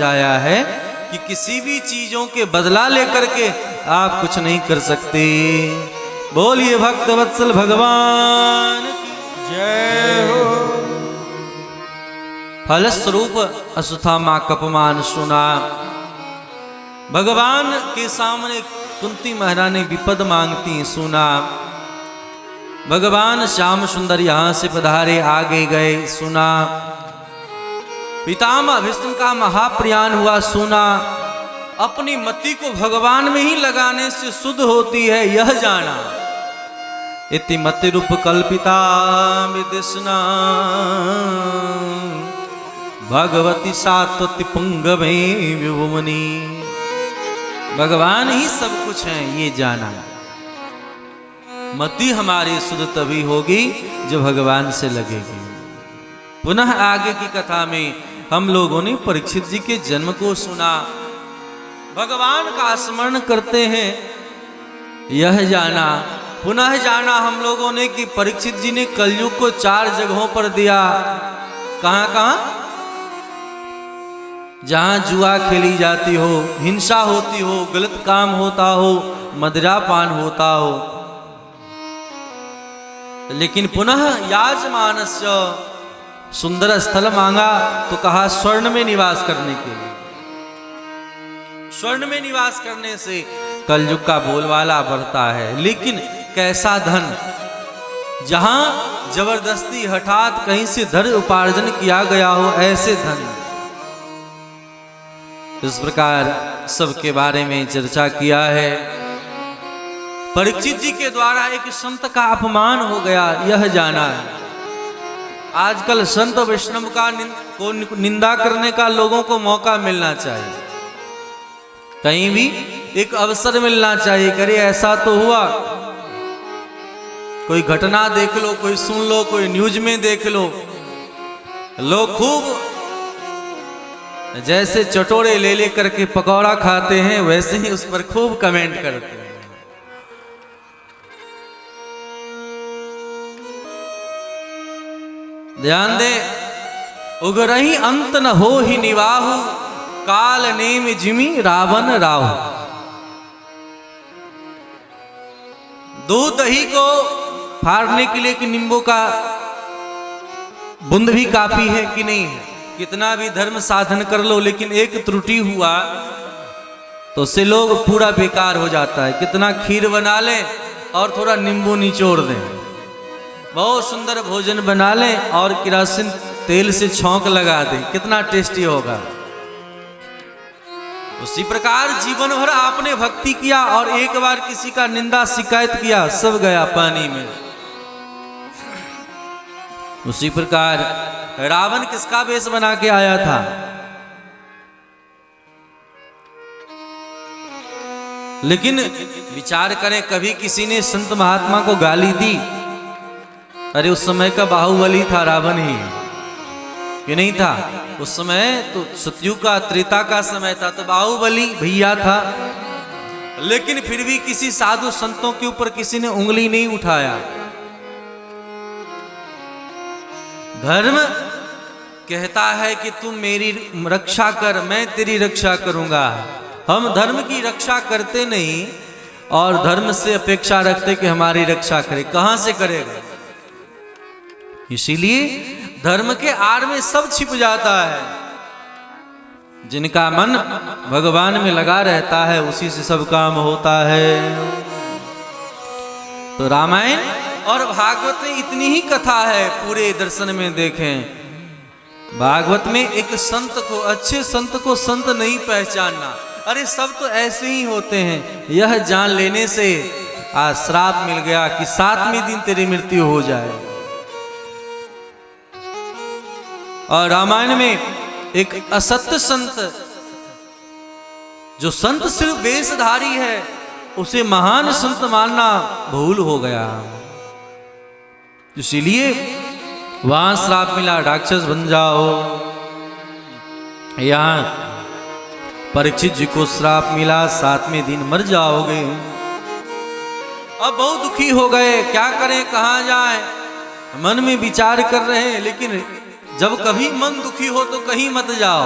आया है कि किसी भी चीजों के बदला लेकर के आप कुछ नहीं कर सकते। बोलिए भक्त वत्सल भगवान की जय हो। फलस्वरूप अश्वत्थामा का अपमान सुना। भगवान के सामने कुंती महारानी विपद मांगती सुना। भगवान श्याम सुंदर यहां से पधारे आगे गए सुना। पितामह भीष्म का महाप्रयाण हुआ सुना। अपनी मति को भगवान में ही लगाने से शुद्ध होती है यह जाना। इति मति रूप कल्पिता विदिशना भगवती सात्वति पुंगवे विभुमनि। भगवान ही सब कुछ है ये जाना। मति हमारी शुद्ध तभी होगी जो भगवान से लगेगी। पुनः आगे की कथा में हम लोगों ने परीक्षित जी के जन्म को सुना। भगवान का स्मरण करते हैं यह जाना। पुनः जाना हम लोगों ने कि परीक्षित जी ने कलयुग को 4 जगहों पर दिया। कहां कहां? जहां जुआ खेली जाती हो, हिंसा होती हो, गलत काम होता हो, मदिरापान होता हो। लेकिन पुनः याजमानस्य सुंदर स्थल मांगा तो कहा स्वर्ण में निवास करने के लिए। स्वर्ण में निवास करने से कलयुग का बोलबाला बढ़ता है। लेकिन कैसा धन? जहां जबरदस्ती हठात कहीं से धन उपार्जन किया गया हो ऐसे धन। इस प्रकार सबके बारे में चर्चा किया है। परीक्षित जी के द्वारा एक संत का अपमान हो गया यह जाना है। आजकल संत वैष्णव का निंदा करने का लोगों को मौका मिलना चाहिए। कहीं भी एक अवसर मिलना चाहिए। करे ऐसा तो हुआ, कोई घटना देख लो, कोई सुन लो, कोई न्यूज में देख लो। लोग खूब जैसे चटोरे ले ले करके पकौड़ा खाते हैं वैसे ही उस पर खूब कमेंट करते हैं। ध्यान दे। उगरही अंत न हो ही निवाहु काल नेम जिमी रावण राहु। दूध दही को फाड़ने के लिए कि नींबू का बूंद भी काफी है कि नहीं है? कितना भी धर्म साधन कर लो लेकिन एक त्रुटि हुआ तो उससे लोग पूरा बेकार हो जाता है। कितना खीर बना लें और थोड़ा नींबू निचोड़ दें, बहुत सुंदर भोजन बना लें और किरासिन तेल से छौंक लगा दें, कितना टेस्टी होगा। उसी प्रकार जीवन भर आपने भक्ति किया और एक बार किसी का निंदा शिकायत किया, सब गया पानी में। उसी प्रकार रावण किसका वेश बना के आया था? लेकिन विचार करें, कभी किसी ने संत महात्मा को गाली दी? अरे उस समय का बाहुबली था रावण ही, कि नहीं था? उस समय तो सतयुग का त्रेता का समय था तो बाहुबली भैया था। लेकिन फिर भी किसी साधु संतों के ऊपर किसी ने उंगली नहीं उठाया। धर्म कहता है कि तुम मेरी रक्षा कर, मैं तेरी रक्षा करूंगा। हम धर्म की रक्षा करते नहीं और धर्म से अपेक्षा रखते कि हमारी रक्षा करे। कहां से करेगा? इसीलिए धर्म के आड़ में सब छिप जाता है। जिनका मन भगवान में लगा रहता है उसी से सब काम होता है। तो रामायण और भागवत में इतनी ही कथा है। पूरे दर्शन में देखें, भागवत में एक संत को, अच्छे संत को संत नहीं पहचानना। अरे सब तो ऐसे ही होते हैं। यह जान लेने से आज श्राप मिल गया कि 7वें दिन तेरी मृत्यु हो जाए। और रामायण में एक असत्य संत, जो संत सिर्फ वेशधारी है, उसे महान संत मानना भूल हो गया। इसीलिए वहां श्राप मिला, राक्षस बन जाओ। यहां परीक्षित जी को श्राप मिला, 7वें दिन मर जाओगे। अब बहुत दुखी हो गए, क्या करें, कहां जाएं? मन में विचार कर रहे हैं। लेकिन जब कभी मन दुखी हो तो कहीं मत जाओ,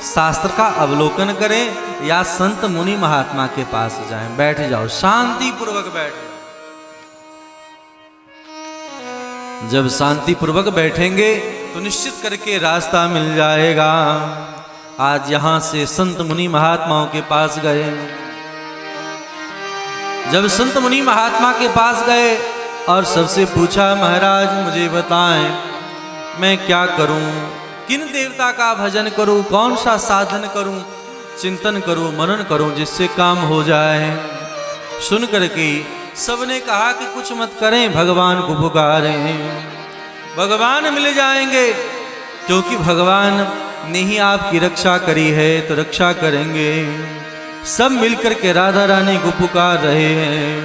शास्त्र का अवलोकन करें या संत मुनि महात्मा के पास जाएं। बैठ जाओ, शांति पूर्वक बैठ जाओ। जब शांति पूर्वक बैठेंगे तो निश्चित करके रास्ता मिल जाएगा। आज यहां से संत मुनि महात्माओं के पास गए। जब संत मुनि महात्मा के पास गए और सबसे पूछा, महाराज मुझे बताएं मैं क्या करूं, किन देवता का भजन करूं, कौन सा साधन करूं, चिंतन करूं, मनन करूं जिससे काम हो जाए। सुन करके सबने कहा कि कुछ मत करें, भगवान को पुकारें, भगवान मिल जाएंगे, क्योंकि भगवान ने ही आपकी रक्षा करी है तो रक्षा करेंगे। सब मिलकर के राधा रानी को पुकार रहे हैं।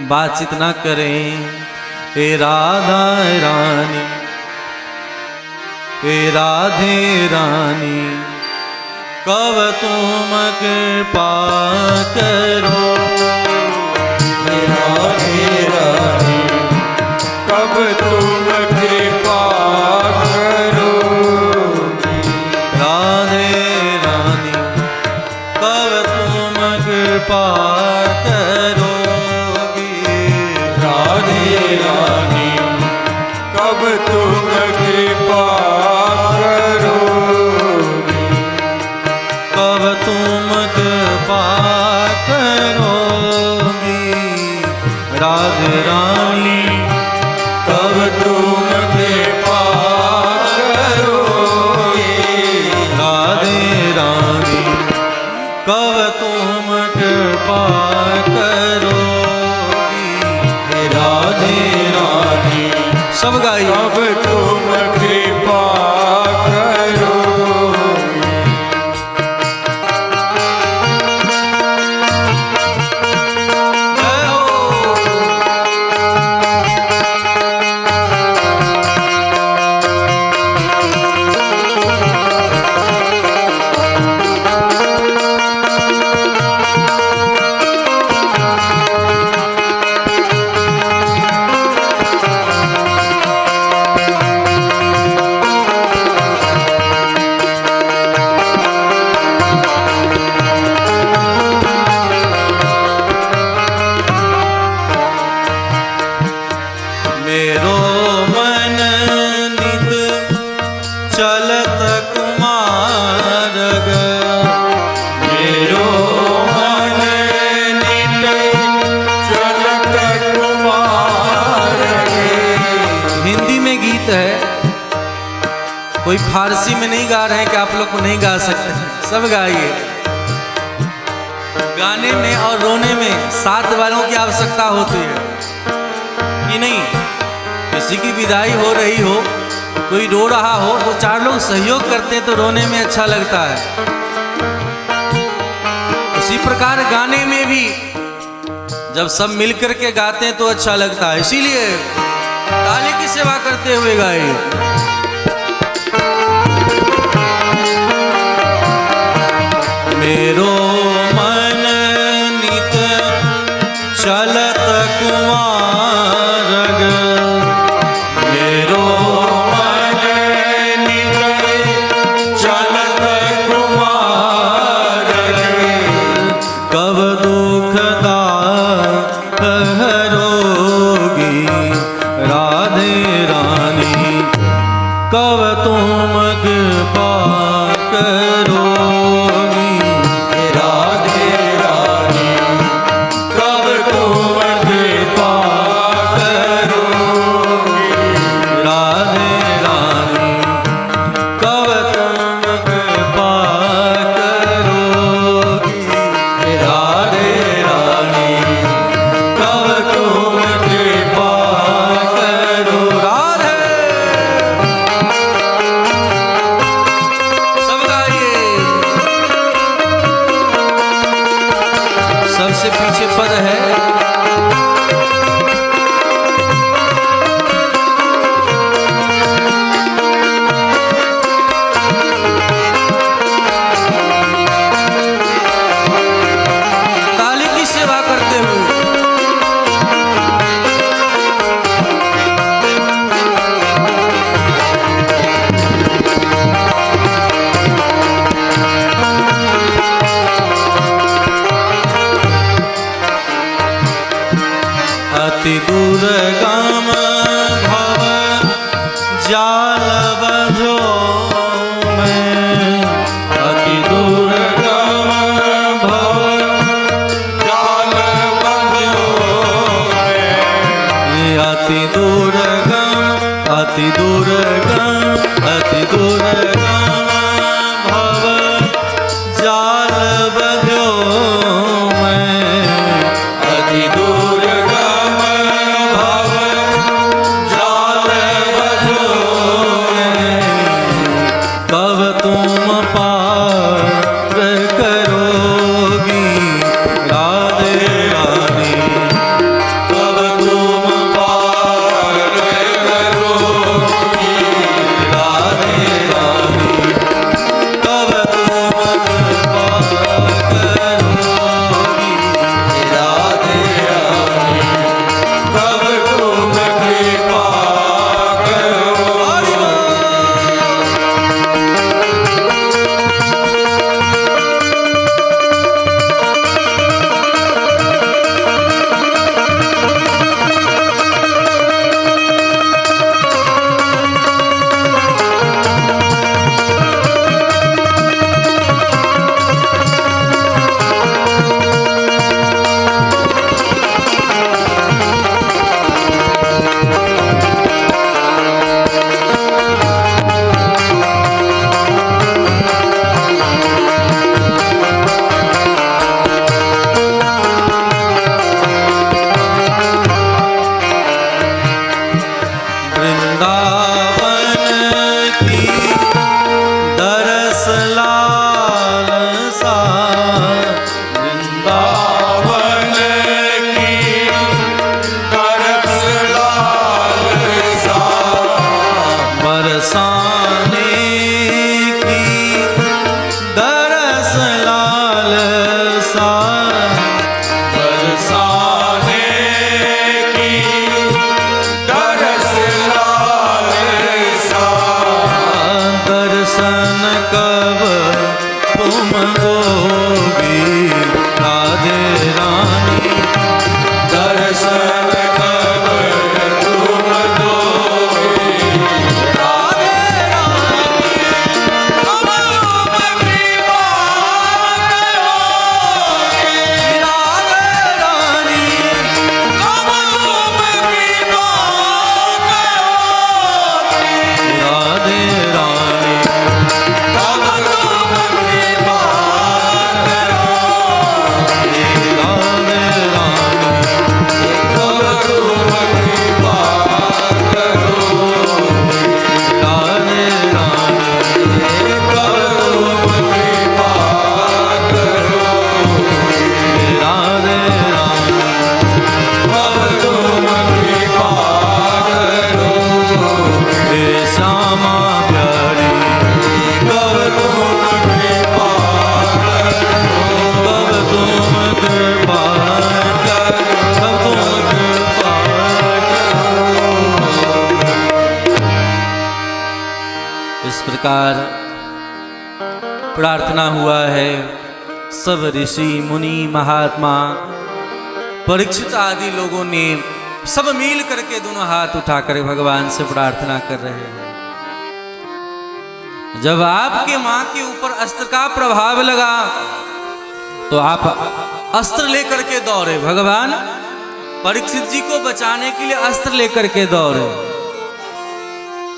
बातचीत ना करें, हे राधा रानी, हे राधे रानी, कब तुम कृपा करो, हे राधे रानी, कब तुम कृपा करो, राधे रानी, कब तुम कृपा करोगी, राधे रानी, कब तुम कृपा करोगी, कब तुम कृपा करोगी, राधे रानी, कब तुम कृपा करोगी, राधे रानी, कब तुम कृपा करोगी, हे राधे रानी, सब गाइए। कब तुम कृपा करोगी। जय हो। मेरो मन नित चलत कुमारग, मेरो मन नित चलत कुमारग। हिंदी में गीत है, कोई फारसी में नहीं गा रहे हैं कि आप लोग को नहीं गा सकते हैं, सब गाइए। गाने में और रोने में साथ वालों की आवश्यकता होती है कि नहीं। किसी की विदाई हो रही हो, कोई रो रहा हो तो चार लोग सहयोग करते हैं तो रोने में अच्छा लगता है। उसी प्रकार गाने में भी जब सब मिलकर के गाते हैं तो अच्छा लगता है, इसीलिए ताली की सेवा करते हुए गाइए। मेरो मन नित चलत कुमारग, मेरो मन नित चलत कुमारग। कब दुख हरोगी, राधे रानी, कब तुम कृपा करोगी, हे दुर्गम भव जाल बंधो मैं, अति दुर्गम भव जाल बंधो मैं, अति दुर्गम, अति दुर्गम, अति दुर्गम भव जाल बंधो मैं, अति दुर्गम भव जाल बंधो मैं, कब तुम पार करोगी राधे रानी, कब तुम पार करोगी राधे रानी, कब तुम पार करोगी राधे रानी, कब तुम कृपा करोगी। वृंदावन की दरस लालसा, दावन की करस लालसा, बरसाने की दरस लालसा, बरसाने की करस लालसा, दर्शन कब तुम दोगी राधे रानी, दर्शन कब तुम दोगी राधे रानी, कब तुम कृपा करोगी राधे रानी, कब तुम कृपा करोगी राधे रानी, कब तुम कृपा करोगी राधे रानी, कब तुम कृपा करोगी राधे रानी, कब तुम कृपा करोगी राधे रानी, कब तुम कृपा करोगी हे श्यामा प्यारी, कब तुम कृपा कब तुम कृपा, कब तुम कृपा करो। इस प्रकार प्रार्थना हुआ है। सब ऋषि मुनि महात्मा परीक्षित आदि लोगों ने सब मिल करके दोनों हाथ उठाकर भगवान से प्रार्थना कर रहे हैं। जब आपके मां के ऊपर अस्त्र का प्रभाव लगा तो आप अस्त्र लेकर के दौड़े, भगवान परीक्षित जी को बचाने के लिए अस्त्र लेकर के दौड़े।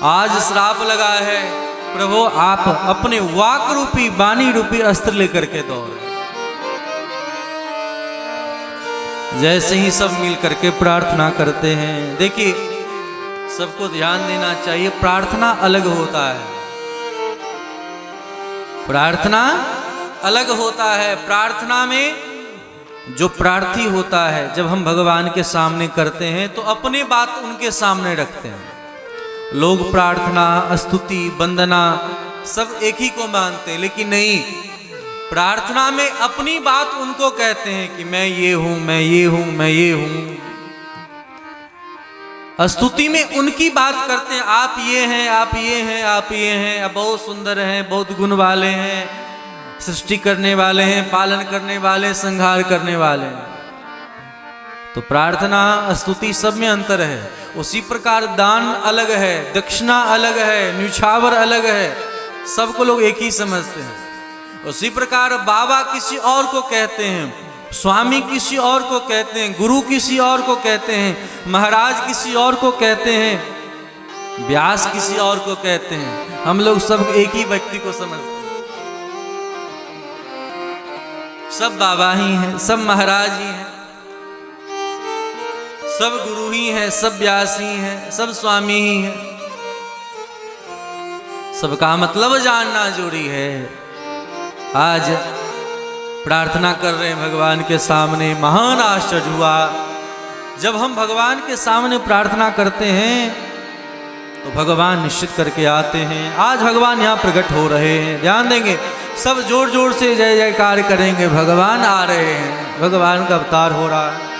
आज श्राप लगा है, प्रभु आप अपने वाक रूपी वाणी रूपी अस्त्र लेकर के दौड़े। जैसे ही सब मिल करके प्रार्थना करते हैं, देखिए सबको ध्यान देना चाहिए, प्रार्थना अलग होता है, प्रार्थना अलग होता है। प्रार्थना में जो प्रार्थी होता है, जब हम भगवान के सामने करते हैं तो अपनी बात उनके सामने रखते हैं। लोग प्रार्थना, स्तुति, वंदना सब एक ही को मानते हैं, लेकिन नहीं, प्रार्थना में अपनी बात उनको कहते हैं कि मैं ये हूं, मैं ये हूं, मैं ये हूं। स्तुति में उनकी बात करते हैं, आप ये हैं, आप ये हैं, आप ये हैं, आप बहुत सुंदर हैं, बहुत गुण वाले हैं, सृष्टि करने वाले हैं, पालन करने वाले, संहार करने वाले हैं। तो प्रार्थना स्तुति सब में अंतर है। उसी प्रकार दान अलग है, दक्षिणा अलग है, न्यूछावर अलग है, सबको लोग एक ही समझते हैं। उसी प्रकार बाबा किसी और को कहते हैं, स्वामी किसी और को कहते हैं, गुरु किसी और को कहते हैं, महाराज किसी और को कहते हैं, व्यास किसी और को कहते हैं। हम लोग सब एक ही व्यक्ति को समझते हैं। सब बाबा ही हैं, सब महाराज ही हैं, सब गुरु ही हैं, सब व्यास ही हैं, सब स्वामी ही हैं। सबका मतलब जानना जरूरी है। आज प्रार्थना कर रहे हैं भगवान के सामने, महान आश्चर्य हुआ। जब हम भगवान के सामने प्रार्थना करते हैं तो भगवान निश्चित करके आते हैं। आज भगवान यहाँ प्रकट हो रहे हैं, ध्यान देंगे, सब जोर जोर से जय जयकार करेंगे। भगवान आ रहे हैं, भगवान का अवतार हो रहा है।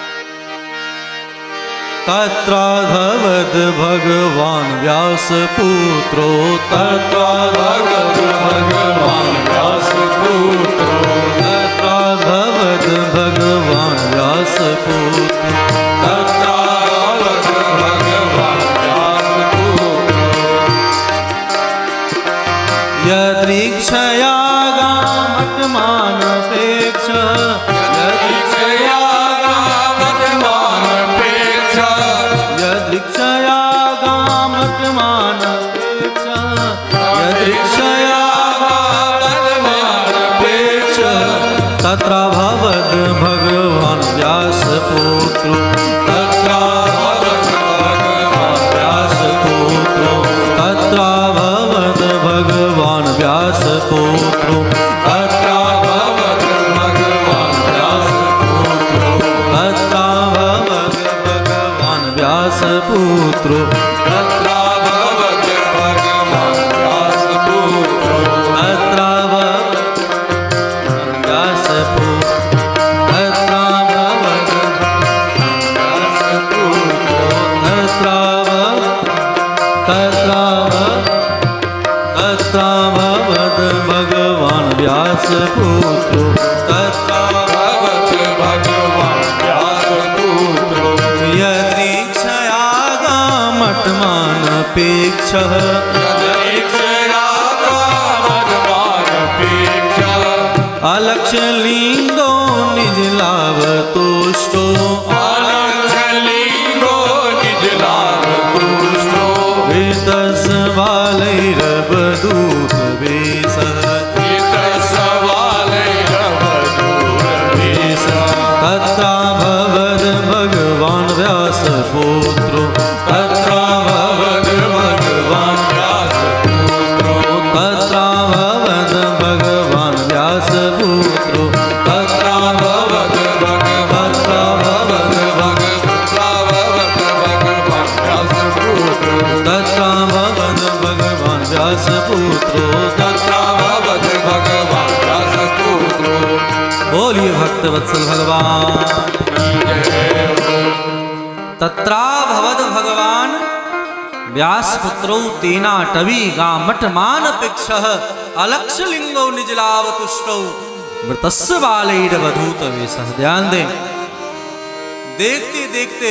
तत्राधवद भगवान व्यास पुत्रो, तत्राधवद भगवान व्यास पुत्रो, तत्राधवद भगवान व्यास पुत्रो, तत्राधवद भगवान व्यास पुत्रो, यदृक्षया गामटमानपेक्ष, यदृक्षया गामटमानपेक्ष, यदृक्षया गामटमानपेक्ष, यदृक्षया गामटमानपेक्ष, तत्राभवद भगवान व्यास पुत्रो, तत्राभवद भगवान व्यास पुत्रो, तत्राभवद भगवान व्यास पुत्रो, तत्राभवद भगवान व्यास पुत्रो, तत्राभवद भगवान व्यास पुत्रो, तत्राभवद भगवान व्यास पुत्रो, तत्राभवद व्यास पुत्रो, तत्राभवद व्यास पुत्रो, तत्राभवद भगवान व्यास पुत्रो, तत्राभवद भगवान व्यास पुत्रो, यदृक्षया गामटमानपेक्ष, यदृक्षया गामटमानपेक्ष, अलक्षलिंगो निजलावतुष्टो, अलक्षलिंगो निजलावतुष्टो, वेतसवालैरवधूतवेषः, वेतसवालैरवधूतवेषः, तत्राभवद भगवान व्यास पुत्रो, तत्राभवद भगवान व्यास पुत्रो, तत्राभवद भगवान व्यास पुत्रो, तत्राभवद भगवान व्यास पुत्रो, तत्राभवद भगवान व्यास पुत्रो, तत्राभवद भगवान व्यास पुत्रो। बोलिए भक्त वत्सल भगवान। तत्राभवद भगवान व्यास पुत्रो तेना टवी गामटमानपेक्षः अलक्षलिंगो निजलावतुष्टौ वृतस्य बालैरवधूतवेषः। ध्यान दें, देखते देखते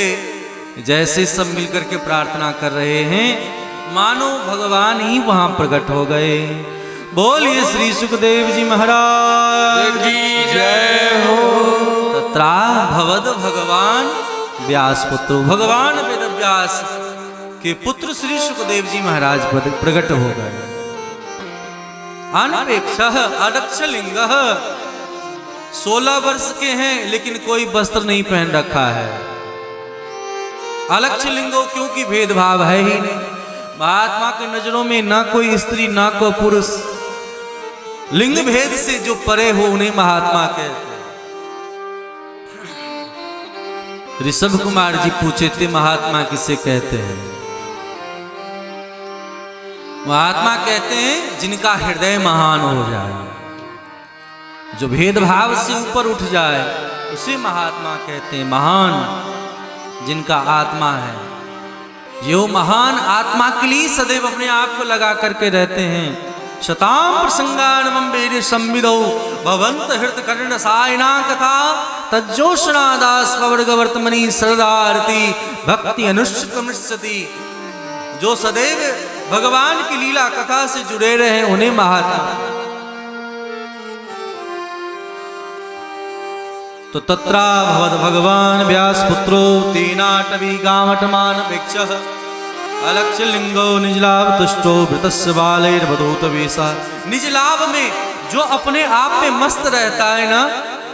जैसे सब मिलकर के प्रार्थना कर रहे हैं, मानो भगवान ही वहां प्रकट हो गए। बोलिए श्री सुखदेव जी महाराज की जय हो। तत्राभवद भगवान व्यास पुत्र, भगवान वेद व्यास के पुत्र श्री सुखदेव जी महाराज प्रकट हो गए। अनपेक्षः अदक्षलिंगः, 16 वर्ष के हैं लेकिन कोई वस्त्र नहीं पहन रखा है। अलक्षलिंगो क्योंकि भेदभाव है ही नहीं। महात्मा की नजरों में ना कोई स्त्री ना कोई पुरुष, लिंग भेद से जो परे हो उन्हें महात्मा कहते हैं। ऋषभ कुमार जी पूछे थे महात्मा किसे कहते हैं? महात्मा कहते हैं जिनका हृदय महान हो जाए, जो भेदभाव से ऊपर उठ जाए उसे महात्मा कहते हैं। महान जिनका आत्मा है, जो महान आत्मा के लिए सदैव अपने आप को लगा करके रहते हैं, शतां प्रसंगानमं वेद संविदौ भवन्त हृत कर्ण सायना कथा तज्जोषणा दास पवर्गवर्तमनि सरदारती भक्ति अनुष्कमृष्यति। जो सदैव भगवान की लीला कथा से जुड़े रहे उन्हें महात्मा। तो तत्रा भवद भगवान व्यासपुत्रो तेनाटवी गामटमान भिक्षः अलक्ष्य लिंगो निजलाभ तुष्टो वृतस्य बालैर्वधूत वेशा। निज लाभ में जो अपने आप में मस्त रहता है ना,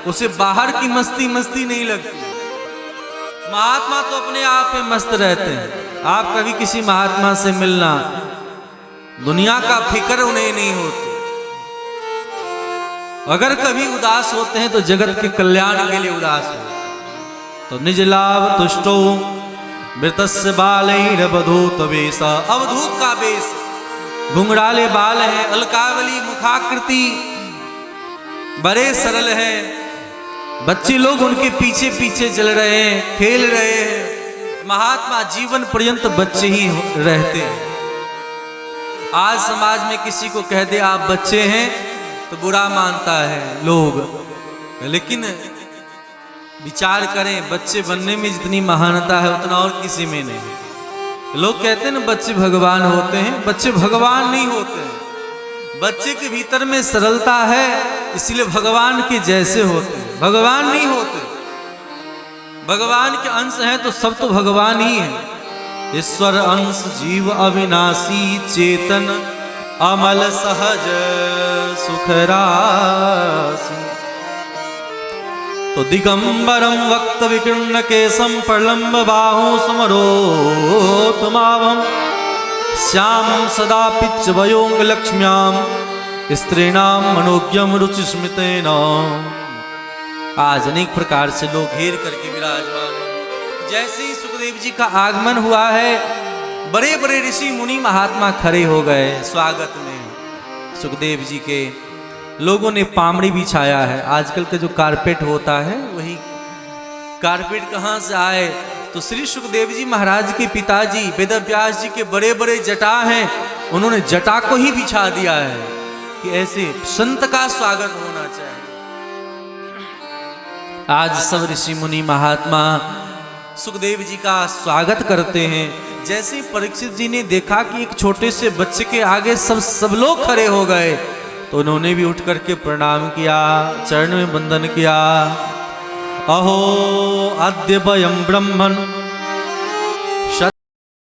उसे बाहर की मस्ती नहीं लगती। महात्मा तो अपने आप में मस्त रहते हैं। आप कभी किसी महात्मा से मिलना, दुनिया का फिक्र उन्हें नहीं होती। अगर कभी उदास होते हैं तो जगत के कल्याण के लिए उदास हो। तो निज लाभ तुष्टो वृतस्य बालैर्वधूत वेशा। अवधूत का वेश, घुंघराले बाल हैं, अलकावली मुखाकृति, बड़े सरल हैं। बच्चे लोग उनके पीछे पीछे चल रहे हैं, खेल रहे हैं। महात्मा जीवन पर्यंत बच्चे ही रहते हैं। आज समाज में किसी को कह दे आप बच्चे हैं तो बुरा मानता है लोग, लेकिन विचार करें, बच्चे बनने में जितनी महानता है उतना और किसी में नहीं। लोग कहते हैं ना बच्चे भगवान होते हैं, बच्चे भगवान नहीं होते हैं। बच्चे के भीतर में सरलता है, इसलिए भगवान के जैसे होते हैं, भगवान नहीं होते। भगवान के अंश हैं तो सब तो भगवान ही है। ईश्वर अंश जीव अविनाशी चेतन अमल सहज सुखरासी। तो दिगंबरम वक्त विकीर्ण केशम प्रलंब बाहु समरोतमाभम श्याम सदा पिच वयोंग लक्ष्म्याम स्त्रीणाम मनोज्ञम रुचि स्मितेन। आज अनेक प्रकार से लोग घेर करके विराजमान हैं। जैसे ही सुखदेव जी का आगमन हुआ है, बड़े बड़े ऋषि मुनि महात्मा खड़े हो गए स्वागत में। सुखदेव जी के लोगों ने पामड़ी बिछाया है। आजकल का जो कारपेट होता है वही कारपेट कहाँ से आए, तो श्री सुखदेव जी महाराज के पिताजी वेदव्यास जी के बड़े बड़े जटा हैं, उन्होंने जटा को ही बिछा दिया है कि ऐसे संत का स्वागत होना चाहिए। आज सब ऋषि मुनि महात्मा सुखदेव जी का स्वागत करते हैं। जैसे ही परीक्षित जी ने देखा कि एक छोटे से बच्चे के आगे सब लोग खड़े हो गए, तो उन्होंने भी उठ करके प्रणाम किया, चरण में वंदन किया। अहो अद्य वयं ब्रह्मन्